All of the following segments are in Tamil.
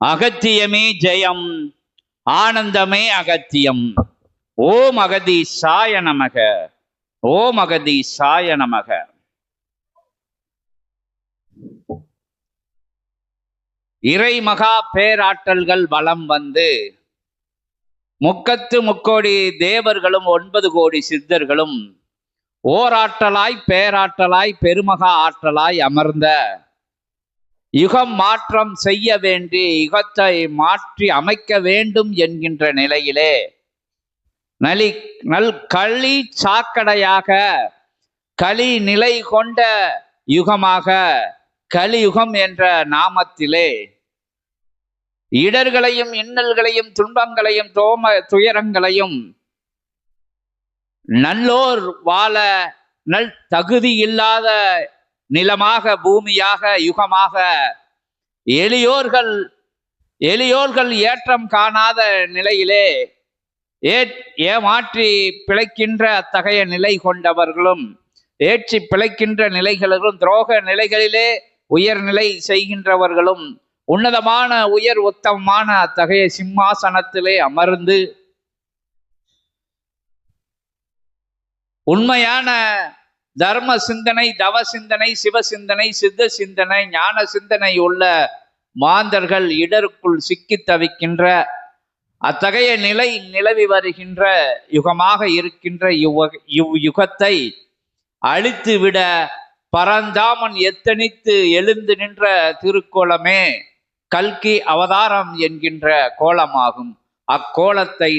அகத்தியமே ஜெயம், ஆனந்தமே அகத்தியம். ஓம் அகதீசாய நமக. ஓம் அகதீசாய நமக. இறை மகா பேராற்றல்கள் வலம் வந்து முக்கத்து முக்கோடி தேவர்களும் 9 கோடி சித்தர்களும் ஓராற்றலாய் பேராற்றலாய் பெருமகா ஆற்றலாய் அமர்ந்த யுகம் மாற்றம் செய்ய வேண்டி யுகத்தை மாற்றி அமைக்க வேண்டும் என்கின்ற நிலையிலே நல் களி சாக்கடையாக களி நிலை கொண்ட யுகமாக கலியுகம் என்ற நாமத்திலே இடர்களையும் இன்னல்களையும் துன்பங்களையும் துயரங்களையும் நல்லோர் வாழ நல் தகுதி இல்லாத நிலமாக பூமியாக யுகமாக எளியோர்கள் ஏற்றம் காணாத நிலையிலே ஏமாற்றி பிழைக்கின்ற அத்தகைய நிலை கொண்டவர்களும் ஏற்றி பிழைக்கின்ற நிலைகளும் துரோக நிலைகளிலே உயர்நிலை செய்கின்றவர்களும் உன்னதமான உயர் உத்தமமான அத்தகைய சிம்மாசனத்திலே அமர்ந்து உண்மையான தர்ம சிந்தனை, தவ சிந்தனை, சிவ சிந்தனை, சித்த சிந்தனை, ஞான சிந்தனை உள்ள மாந்தர்கள் இடருக்குள் சிக்கி தவிக்கின்ற அத்தகைய நிலை நிலவி வருகின்ற யுகமாக இருக்கின்ற யுகத்தை அழித்துவிட பரந்தாமன் எத்தனித்து எழுந்து நின்ற திருக்கோலமே கல்கி அவதாரம் என்கின்ற கோலமாகும். அக்கோலத்தை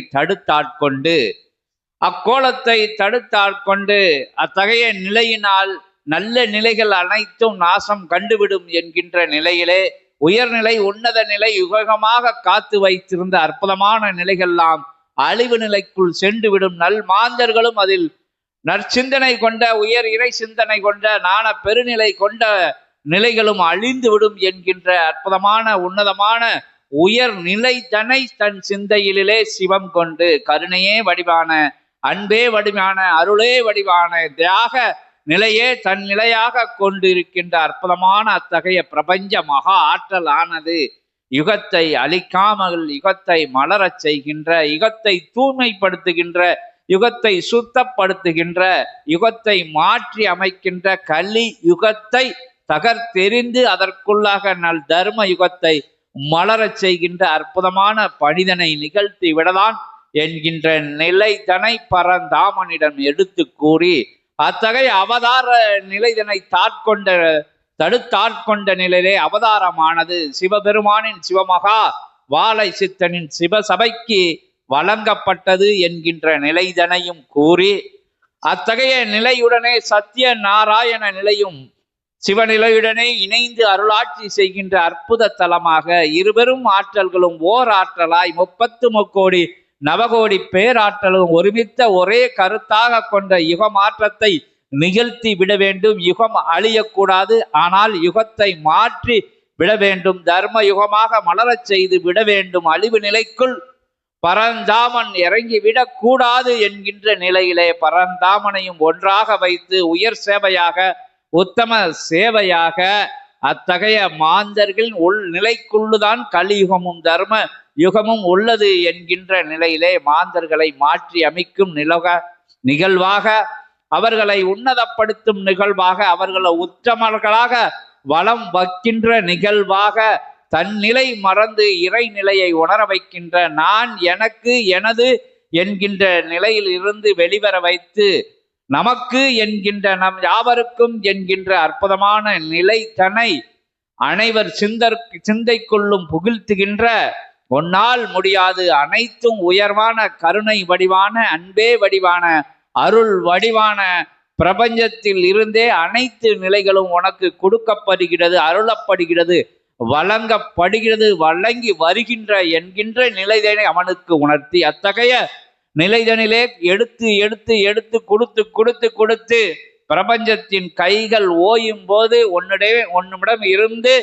தடுத்தாட்கொண்டு அத்தகைய நிலையினால் நல்ல நிலைகள் அனைத்தும் நாசம் கண்டுவிடும் என்கின்ற நிலையிலே உயர்நிலை உன்னத நிலை யுகமாக காத்து வைத்திருந்த அற்புதமான நிலைகள்லாம் அழிவு நிலைக்குள் சென்றுவிடும். நல் மாந்தர்களும் அதில் நற்சிந்தனை கொண்ட உயர் இறை சிந்தனை கொண்ட நாண பெருநிலை கொண்ட நிலைகளும் அழிந்துவிடும் என்கின்ற அற்புதமான உன்னதமான உயர் நிலை தனை தன் சிந்தையிலே சிவம் கொண்டு கருணையே வடிவான அன்பே வடிவான அருளே வடிவான தியாக நிலையே தன் நிலையாக கொண்டிருக்கின்ற அற்புதமான அத்தகைய பிரபஞ்ச மகா ஆற்றல் ஆனது யுகத்தை அழிக்காமல் யுகத்தை மலரச் செய்கின்ற, யுகத்தை தூய்மைப்படுத்துகின்ற, யுகத்தை சுத்தப்படுத்துகின்ற, யுகத்தை மாற்றி அமைக்கின்ற கலி யுகத்தை தகர்த்தெறிந்து அதற்குள்ளாக நல் தர்ம யுகத்தை மலரச் செய்கின்ற அற்புதமான பணிதனை நிகழ்த்தி விடலாம் என்கின்ற நிலைதனை பரந்தாமனிடம் எடுத்து கூறி அத்தகைய அவதார நிலைதனை தடுத்தாட்கொண்ட நிலையிலே அவதாரமானது சிவபெருமானின் சிவமகா வாழை சித்தனின் சிவசபைக்கு வழங்கப்பட்டது என்கின்ற நிலைதனையும் கூறி அத்தகைய நிலையுடனே சத்திய நாராயண நிலையும் சிவநிலையுடனே இணைந்து அருளாட்சி செய்கின்ற அற்புத தலமாக இருவரும் ஆற்றல்களும் ஓர் ஆற்றலாய் 33 கோடி நவகோடி பேராற்றலும் ஒருமித்த ஒரே கருத்தாக கொண்ட யுக மாற்றத்தை நிகழ்த்தி விட வேண்டும். யுகம் அழியக்கூடாது, ஆனால் யுகத்தை மாற்றி விட வேண்டும். தர்ம யுகமாக மலரச் செய்து விட வேண்டும். அழிவு நிலைக்குள் பரந்தாமன் இறங்கிவிடக் கூடாது என்கின்ற நிலையிலே பரந்தாமனையும் ஒன்றாக வைத்து உயர் சேவையாக உத்தம சேவையாக அத்தகைய மாந்தர்களின் உள் நிலைக்குள்ளுதான் கலியுகமும் தர்ம யுகமும் உள்ளது என்கின்ற நிலையிலே மாந்தர்களை மாற்றி அமைக்கும் நிகழ்வாக அவர்களை உன்னதப்படுத்தும் நிகழ்வாக அவர்களை உத்தமர்களாக வலம் வைக்கின்ற நிகழ்வாக தன் நிலை மறந்து இறை நிலையை உணர வைக்கின்ற நான் எனக்கு எனது என்கின்ற நிலையில் இருந்து வெளிவர வைத்து நமக்கு என்கின்ற நம் யாவருக்கும் என்கின்ற அற்புதமான நிலை தனை அனைவர் சிந்தைக்குள்ளும் புகிழ்த்துகின்ற ஒன்னால் முடியாது அனைத்தும் உயர்வான கருணை வடிவான அன்பே வடிவான அருள் வடிவான பிரபஞ்சத்தில் இருந்தே அனைத்து நிலைகளும் உனக்கு கொடுக்கப்படுகிறது, அருளப்படுகிறது, வழங்கப்படுகிறது, வழங்கி வருகின்ற என்கின்ற நிலைதனை அவனுக்கு உணர்த்தி அத்தகைய நிலைதனிலே எடுத்து எடுத்து எடுத்து கொடுத்து கொடுத்து கொடுத்து பிரபஞ்சத்தின் கைகள் ஓயும் போது உன்னிடம் இருந்து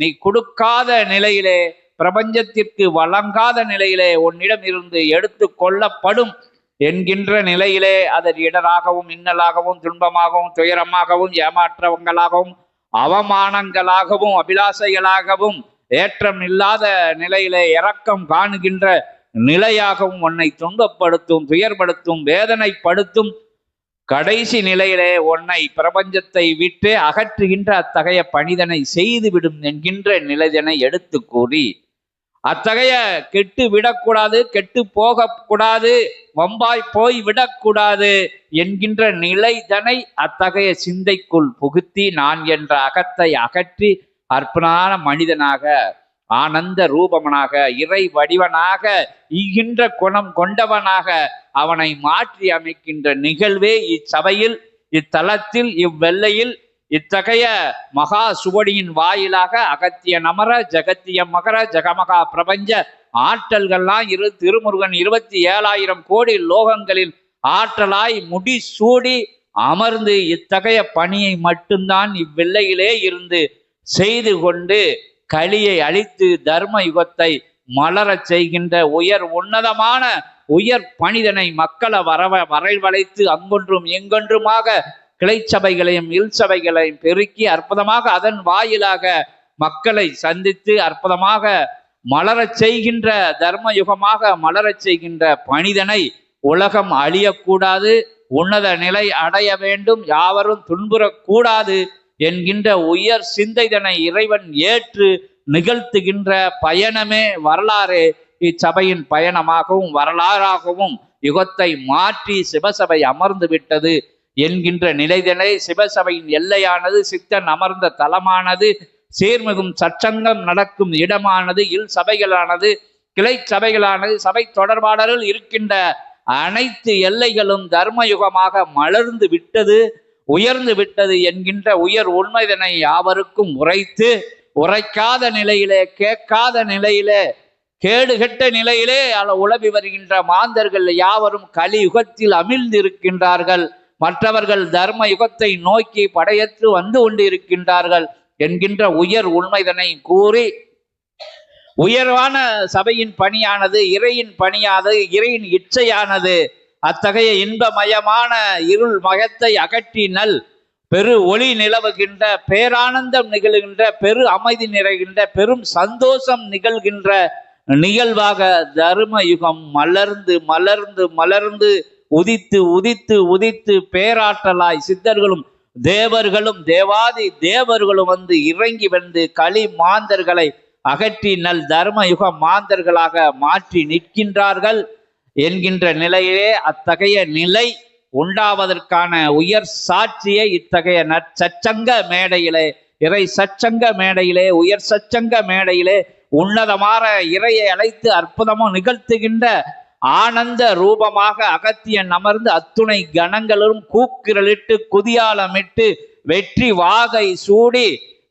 நீ கொடுக்காத நிலையிலே பிரபஞ்சத்திற்கு வழங்காத நிலையிலே உன்னிடம் இருந்து எடுத்து கொள்ளப்படும் என்கின்ற நிலையிலே அதன் இடராகவும் இன்னலாகவும் துன்பமாகவும் துயரமாகவும் ஏமாற்றங்களாகவும் அவமானங்களாகவும் அபிலாசைகளாகவும் ஏற்றம் இல்லாத நிலையிலே இரக்கம் காணுகின்ற நிலையாகவும் உன்னை துன்பப்படுத்தும், துயர்படுத்தும், வேதனைப்படுத்தும் கடைசி நிலையிலே உன்னை பிரபஞ்சத்தை விட்டு அகற்றுகின்ற அத்தகைய பணிதனை செய்துவிடும் என்கின்ற நிலைதனை எடுத்து கூறி, அத்தகைய கெட்டு விடக்கூடாது, கெட்டு போகக்கூடாது, வம்பாய் போய் விடக்கூடாது என்கின்ற நிலைதனை அத்தகைய சிந்தைக்குள் புகுத்தி நான் என்ற அகத்தை அகற்றி அற்புதமான மனிதனாக, ஆனந்த ரூபமனாக, இறை வடிவனாக, ஈகின்ற குணம் கொண்டவனாக அவனை மாற்றி அமைக்கின்ற நிகழ்வே இச்சபையில், இத்தலத்தில், இவ்வெல்லையில் இத்தகைய மகா சுவடியின் வாயிலாக அகத்திய நமர ஜகத்திய மகர ஜகமகா பிரபஞ்ச ஆற்றல்கள்லாம் திருமுருகன் 27,000 கோடி லோகங்களில் ஆற்றலாய் முடி சூடி அமர்ந்து இத்தகைய பணியை மட்டும்தான் இவ்வெல்லையிலே இருந்து செய்து கொண்டு கலியை அழித்து தர்ம யுகத்தை மலரச் செய்கின்ற உயர் உன்னதமான உயர் பணிதனை மக்களை வரவழைத்து அங்கொன்றும் எங்கொன்றுமாக கிளை சபைகளையும் இல் சபைகளையும் பெருக்கி அற்புதமாக அதன் வாயிலாக மக்களை சந்தித்து அற்புதமாக மலரச் செய்கின்ற தர்ம யுகமாக மலரச் செய்கின்ற பணிதனை உலகம் அழியக்கூடாது, உன்னத நிலை அடைய வேண்டும், யாவரும் துன்புறக்கூடாது என்கின்ற உயர் சிந்தைதனை இறைவன் ஏற்று நிகழ்த்துகின்ற பயணமே வரலாறு. இச்சபையின் பயணமாகவும் வரலாறாகவும் யுகத்தை மாற்றி சிவசபை அமர்ந்து விட்டது என்கின்ற நிலைதனை, சிவசபையின் எல்லையானது, சித்தன் அமர்ந்த தலமானது, சீர்மிகும் சச்சங்கம் நடக்கும் இடமானது, இல் சபைகளானது, கிளை சபைகளானது, சபை தொடர்பாளர்கள் இருக்கின்ற அனைத்து எல்லைகளும் தர்மயுகமாக மலர்ந்து விட்டது, உயர்ந்து விட்டது என்கின்ற உயர் உண்மைதனை யாவருக்கும் உரைத்து, உரைக்காத நிலையிலே, கேட்காத நிலையிலே, கேடுகெட்ட நிலையிலே உலவி வருகின்ற மாந்தர்கள் யாவரும் கலியுகத்தில் அமிழ்ந்து இருக்கின்றார்கள். மற்றவர்கள் தர்ம யுகத்தை நோக்கி படையெற்று வந்து கொண்டிருக்கின்றார்கள் என்கின்ற உயர் உண்மைதனை கூறி, உயர்வான சபையின் பணியானது, இறையின் பணியானது, இறையின் இச்சையானது, அத்தகைய இன்பமயமான இருள் மயத்தை அகற்றினல் பெரு ஒளி நிலவுகின்ற, பேரானந்தம் நிகழ்கின்ற, பெரு அமைதி நிறைகின்ற, பெரும் சந்தோஷம் நிகழ்கின்ற நிகழ்வாக தர்ம யுகம் மலர்ந்து மலர்ந்து மலர்ந்து உதித்து உதித்து உதித்து பேராற்றலாய் சித்தர்களும் தேவர்களும் தேவாதி தேவர்களும் வந்து இறங்கி வந்து களி மாந்தர்களை அகற்றி நல் தர்ம யுக மாந்தர்களாக மாற்றி நிற்கின்றார்கள் என்கின்ற நிலையிலே, அத்தகைய நிலை உண்டாவதற்கான உயர் சாட்சியை இத்தகைய நற்சச்சங்க மேடையிலே, இறை சச்சங்க மேடையிலே, உயர் சச்சங்க மேடையிலே உன்னதமான இறையை அழைத்து அற்புதமும் நிகழ்த்துகின்ற ஆனந்த ரூபமாக அகத்தியன் அமர்ந்து அத்துணை கணங்களும் கூக்குரலிட்டு குதியாலமிட்டு வெற்றி வாகை சூடி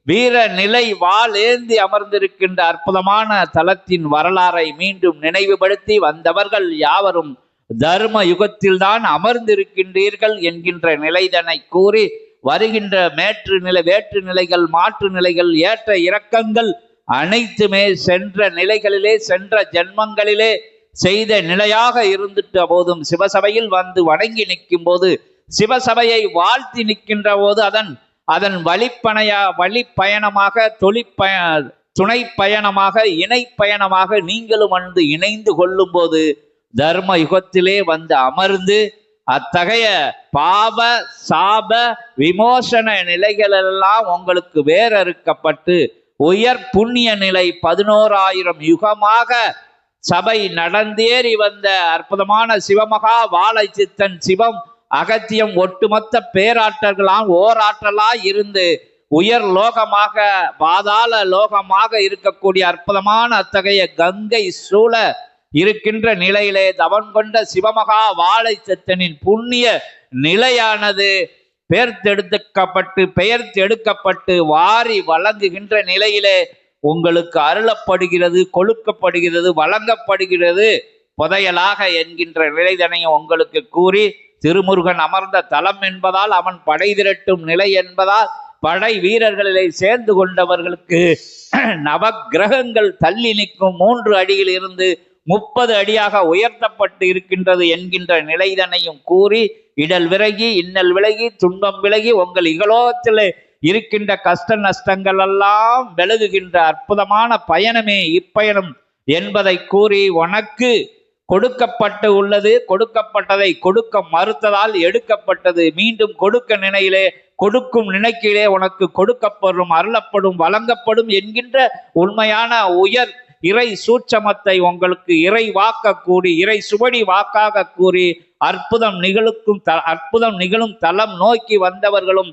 வீர நிலை வாள் ஏந்தி அமர்ந்திருக்கின்ற அற்புதமான தலத்தின் வரலாறை மீண்டும் நினைவுபடுத்தி, வந்தவர்கள் யாவரும் தர்ம யுகத்தில்தான் அமர்ந்திருக்கின்றீர்கள் என்கின்ற நிலைதனை கூறி, வருகின்ற வேற்று நிலைகள், மாற்று நிலைகள், ஏற்ற இறக்கங்கள் அனைத்துமே சென்ற நிலைகளிலே, சென்ற ஜென்மங்களிலே செய்த நிலையாக இருந்துட்ட போதும் சிவசபையில் வந்து வணங்கி நிற்கும் போது, சிவசபையை வாழ்த்தி நிற்கின்ற போது, அதன் வழிப்பயணமாக, துணை பயணமாக, இணை பயணமாக நீங்களும் வந்து இணைந்து கொள்ளும் போது தர்ம யுகத்திலே வந்து அமர்ந்து அத்தகைய பாவ சாப விமோசன நிலைகளெல்லாம் உங்களுக்கு வேறறுக்கப்பட்டு உயர் புண்ணிய நிலை 11,000 யுகமாக சபை நடந்தேறி வந்த அற்புதமான சிவமகா வாழை சித்தன் சிவம் அகத்தியம் ஒட்டுமொத்த பேராற்றல்களாம் ஓராற்றலாய் இருந்து உயர் லோகமாக, பாதாள லோகமாக இருக்கக்கூடிய அற்புதமான அத்தகைய கங்கை சூழ இருக்கின்ற நிலையிலே தவன் கொண்ட சிவமகா வாழை சித்தனின் புண்ணிய நிலையானது பெயர்த்தெடுக்கப்பட்டு வாரி வழங்குகின்ற நிலையிலே உங்களுக்கு அருளப்படுகிறது, கொழுக்கப்படுகிறது, வழங்கப்படுகிறது புதையலாக என்கின்ற நிலைதனையும் உங்களுக்கு கூறி, திருமுருகன் அமர்ந்த தலம் என்பதால், அவன் படை திரட்டும் நிலை என்பதால், படை வீரர்களிலே சேர்ந்து கொண்டவர்களுக்கு நவக்கிரகங்கள் தள்ளி நிற்கும் 3 அடியில் இருந்து 30 அடியாக உயர்த்தப்பட்டு இருக்கின்றது என்கின்ற நிலைதனையும் கூறி, இடல் விலகி, இன்னல் விலகி, துன்பம் விலகி, உங்கள் இகலோகத்திலே இருக்கின்ற கஷ்ட நஷ்டங்கள் எல்லாம் விலகுகின்ற அற்புதமான பயணமே இப்பயணம் என்பதை கூறி, உனக்கு கொடுக்கப்பட்டு உள்ளது, கொடுக்கப்பட்டதை கொடுக்க மறுத்ததால் எடுக்கப்பட்டது, மீண்டும் கொடுக்க நினையிலே கொடுக்கும் நினைக்கிலே உனக்கு கொடுக்கப்படும், அருளப்படும், வழங்கப்படும் என்கின்ற உண்மையான உயர் இறை சூட்சமத்தை உங்களுக்கு இறை வாக்க கூறி, இறை சுவடி வாக்காக கூறி, அற்புதம் நிகழும் தளம் நோக்கி வந்தவர்களும்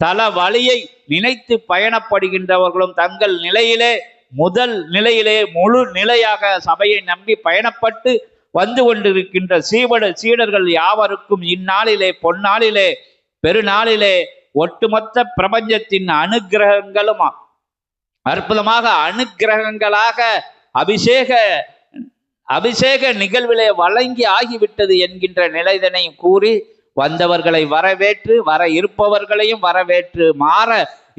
தல வழியை நினைத்து பயணப்படுகின்றவர்களும் தங்கள் நிலையிலே முதல் நிலையிலே முழு நிலையாக சபையை நம்பி பயணப்பட்டு வந்து கொண்டிருக்கின்ற சீடர்கள் யாவருக்கும் இந்நாளிலே பொன்னாளிலே பெருநாளிலே ஒட்டுமொத்த பிரபஞ்சத்தின் அனுக்கிரகங்களும் அற்புதமாக அனுக்கிரகங்களாக அபிஷேக நிகழ்விலே வழங்கி ஆகிவிட்டது என்கின்ற நிலைதனை கூறி, வந்தவர்களை வரவேற்று, வர இருப்பவர்களையும் வரவேற்று, மாற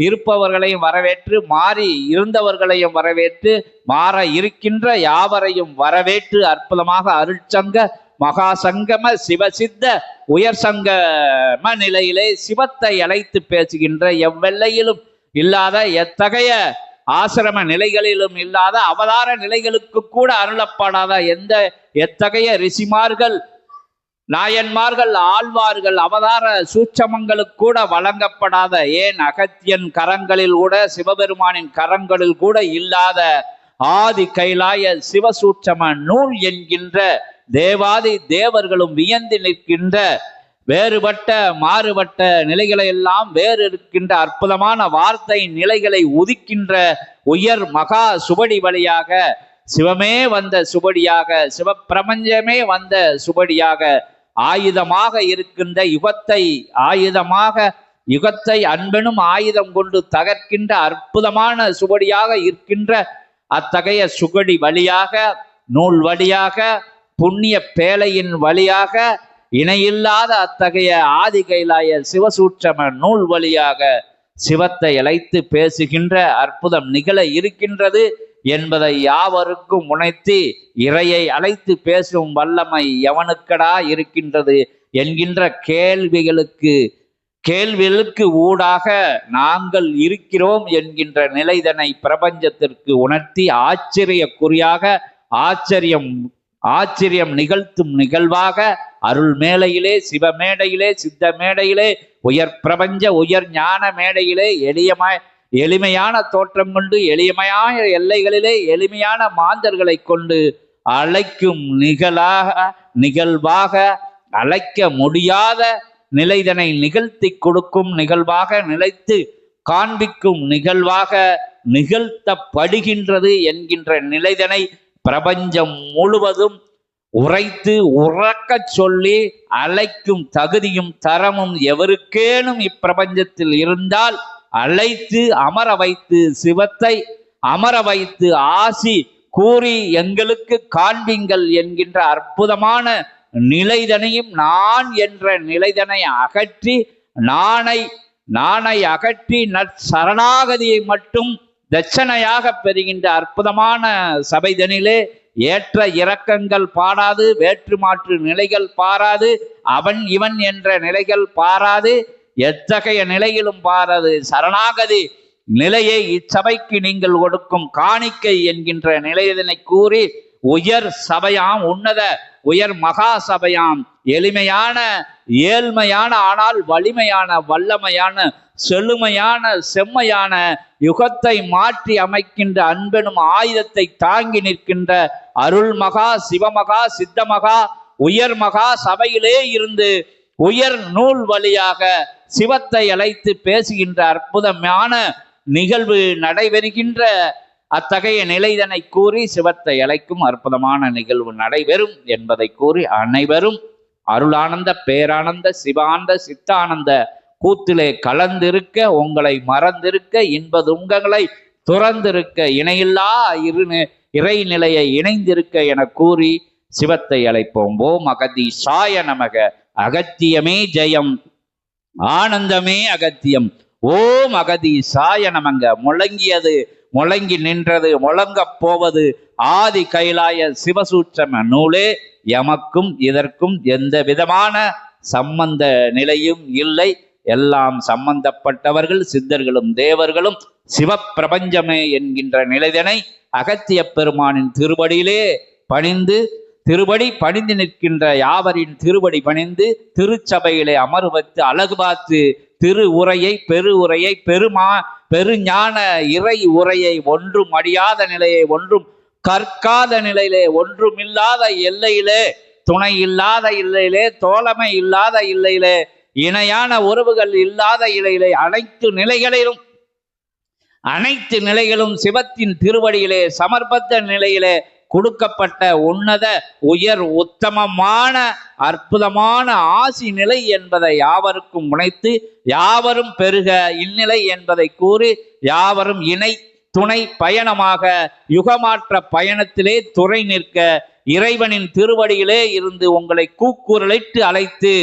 இருப்பவர்களையும் வரவேற்று, மாறி இருந்தவர்களையும் வரவேற்று, மாற இருக்கின்ற யாவரையும் வரவேற்று, அற்புதமாக அருட்சங்க மகாசங்கம சிவசித்த உயர் சங்கம நிலையிலே சிவத்தை அழைத்து பேசுகின்ற, எவ்வெல்லையிலும் இல்லாத, எத்தகைய ஆசிரம நிலைகளிலும் இல்லாத, அவதார நிலைகளுக்கு கூட அருளப்படாத எத்தகைய ரிஷிமார்கள், நாயன்மார்கள், ஆழ்வார்கள், அவதார சூட்சமங்களுக்கு கூட வழங்கப்படாத, ஏன் அகத்தியன் கரங்களில் கூட, சிவபெருமானின் கரங்களில் கூட இல்லாத ஆதி கைலாய சிவசூட்சம நூல் என்கின்ற தேவாதி தேவர்களும் வியந்து நிற்கின்ற வேறுபட்ட மாறுபட்ட நிலைகளை எல்லாம் வேறு இருக்கின்ற அற்புதமான வார்த்தை நிலைகளை உதிக்கின்ற உயர் மகா சுவடி வழியாக சிவமே வந்த சுவடியாக, சிவப்பிரபஞ்சமே வந்த சுவடியாக, ஆயுதமாக இருக்கின்ற யுகத்தை அன்பெனும் ஆயுதம் கொண்டு தகர்க்கின்ற அற்புதமான சுவடியாக இருக்கின்ற அத்தகைய சுவடி வழியாக, நூல் வழியாக, புண்ணிய பேழையின் வழியாக, இணையில்லாத அத்தகைய ஆதி கைலாய சிவசூட்சம நூல் வழியாக சிவத்தை அழைத்து பேசுகின்ற அற்புதம் நிகழ இருக்கின்றது என்பதை யாவருக்கும் உணர்த்தி, இறையை அழைத்து பேசும் வல்லமை எவனுக்கடா இருக்கின்றது என்கின்ற கேள்விகளுக்கு ஊடாக நாங்கள் இருக்கிறோம் என்கின்ற நிலைதனை பிரபஞ்சத்திற்கு உணர்த்தி, ஆச்சரியக்குறியாக ஆச்சரியம் நிகழ்த்தும் நிகழ்வாக அருள் மேடையிலே, சிவ மேடையிலே, சித்த மேடையிலே, உயர் பிரபஞ்ச உயர் ஞான மேடையிலே எளிமையான தோற்றம் கொண்டு, எளிமையான எல்லைகளிலே எளிமையான மாந்தர்களை கொண்டு அழைக்கும் நிகழ்வாக, அழைக்க முடியாத நிலைதனை நிகழ்த்தி கொடுக்கும் நிகழ்வாக, நிலைத்து காண்பிக்கும் நிகழ்வாக நிகழ்த்தப்படுகின்றது என்கின்ற நிலைதனை பிரபஞ்சம் முழுவதும் உரைத்து உறக்க சொல்லி அழைக்கும் தகுதியும் தரமும் எவருக்கேனும் இப்பிரபஞ்சத்தில் இருந்தால் அழைத்து அமர வைத்து, சிவத்தை அமர வைத்து ஆசி கூறி எங்களுக்கு காண்பிங்கள் என்கின்ற அற்புதமான நிலைதனையும், நான் என்ற நிலைதனை அகற்றி, நானை அகற்றி நற்சரணாகதியை மட்டும் தட்சணையாக பெறுகின்ற அற்புதமான சபைதனிலே ஏற்ற இறக்கங்கள் பாராது, வேற்று மாற்று நிலைகள் பாராது, அவன் இவன் என்ற நிலைகள் பாராது, எத்தகைய நிலையிலும் பாராது சரணாகதி நிலையை இச்சபைக்கு நீங்கள் கொடுக்கும் காணிக்கை என்கின்ற நிலையதனை கூறி, உயர் சபையாம், உன்னத உயர் மகா சபையாம், எளிமையான ஏழ்மையான ஆனால் வலிமையான வல்லமையான செழுமையான செம்மையான யுகத்தை மாற்றி அமைக்கின்ற அன்பெனும் ஆயுதத்தை தாங்கி நிற்கின்ற அருள் மகா சிவமகா சித்தமகா உயர் மகா சபையிலே இருந்து உயர் நூல் வழியாக சிவத்தை அழைத்து பேசுகின்ற அற்புதமான நிகழ்வு நடைபெறுகின்ற அத்தகைய நிலைதனை கூறி, சிவத்தை அழைக்கும் அற்புதமான நிகழ்வு நடைபெறும் என்பதை கூறி, அனைவரும் அருளானந்த பேரானந்த சிவானந்த சித்தானந்த கூத்திலே கலந்திருக்க, உங்களை மறந்திருக்க, இன்ப துன்பங்களை துறந்திருக்க, இணையில்லா இறைநிலையை இணைந்திருக்க என கூறி சிவத்தை அழைப்போம். ஓம் அகதீசாய நமக. அகத்தியமே ஜெயம், ஆனந்தமே அகத்தியம். ஓம் அகதீசாய நமங்க. முழங்கியது, முழங்கி நின்றது, முழங்கப் போவது ஆதி கைலாய சிவசூட்சம நூலே. எமக்கும் இதற்கும் எந்த விதமான சம்பந்த நிலையும் இல்லை. எல்லாம் சம்பந்தப்பட்டவர்கள் சித்தர்களும் தேவர்களும் சிவப்பிரபஞ்சமே என்கின்ற நிலைதனை அகத்திய பெருமானின் திருவடியிலே பணிந்து திருவடி பணிந்து நிற்கின்ற யாவரின் திருவடி பணிந்து திருச்சபையிலே அமர்வத்து அழகு பார்த்து திரு உரையை பெரு உரையை பெருஞான இறை உரையை ஒன்றும் அடியாத நிலையை ஒன்றும் கற்காத நிலையிலே ஒன்றுமில்லாத எல்லையிலே துணை இல்லாத இல்லையிலே தோழமை இல்லாத இல்லையிலே இணையான உறவுகள் இல்லாத இலையிலே அனைத்து நிலைகளும் சிவத்தின் திருவடியிலே சமர்ப்பத்த நிலையிலே கொடுக்கப்பட்ட உன்னத உயர் உத்தமமான அற்புதமான ஆசி நிலை என்பதை யாவருக்கும் உணைத்து யாவரும் பெருக இந்நிலை என்பதை கூறி யாவரும் இணை துணை பயணமாக யுகமாற்ற பயணத்திலே துறை நிற்க இறைவனின் திருவடியிலே இருந்து உங்களை கூக்குரலிட்டு அழைத்து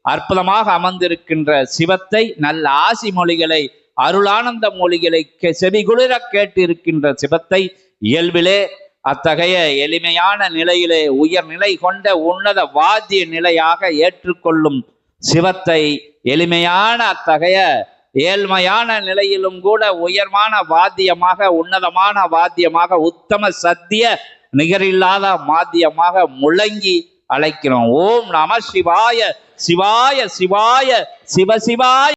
அற்புதமாக அமர்ந்திருக்கின்ற சிவத்தை நல்ல ஆசி மொழிகளை அருளானந்த மொழிகளை செவிகுளிர கேட்டு இருக்கின்ற சிவத்தை இயல்பிலே அத்தகைய எளிமையான நிலையிலே உயர்நிலை கொண்ட உன்னத வாத்திய நிலையாக ஏற்றுக்கொள்ளும் சிவத்தை எளிமையான அத்தகைய ஏழ்மையான நிலையிலும் கூட உயர்மான வாத்தியமாக உன்னதமான வாத்தியமாக உத்தம சத்திய நிகரில்லாத மாத்தியமாக முழங்கி அழைக்கிறோம். ஓம் நம சிவாய சிவாய சிவாய சிவ சிவாய.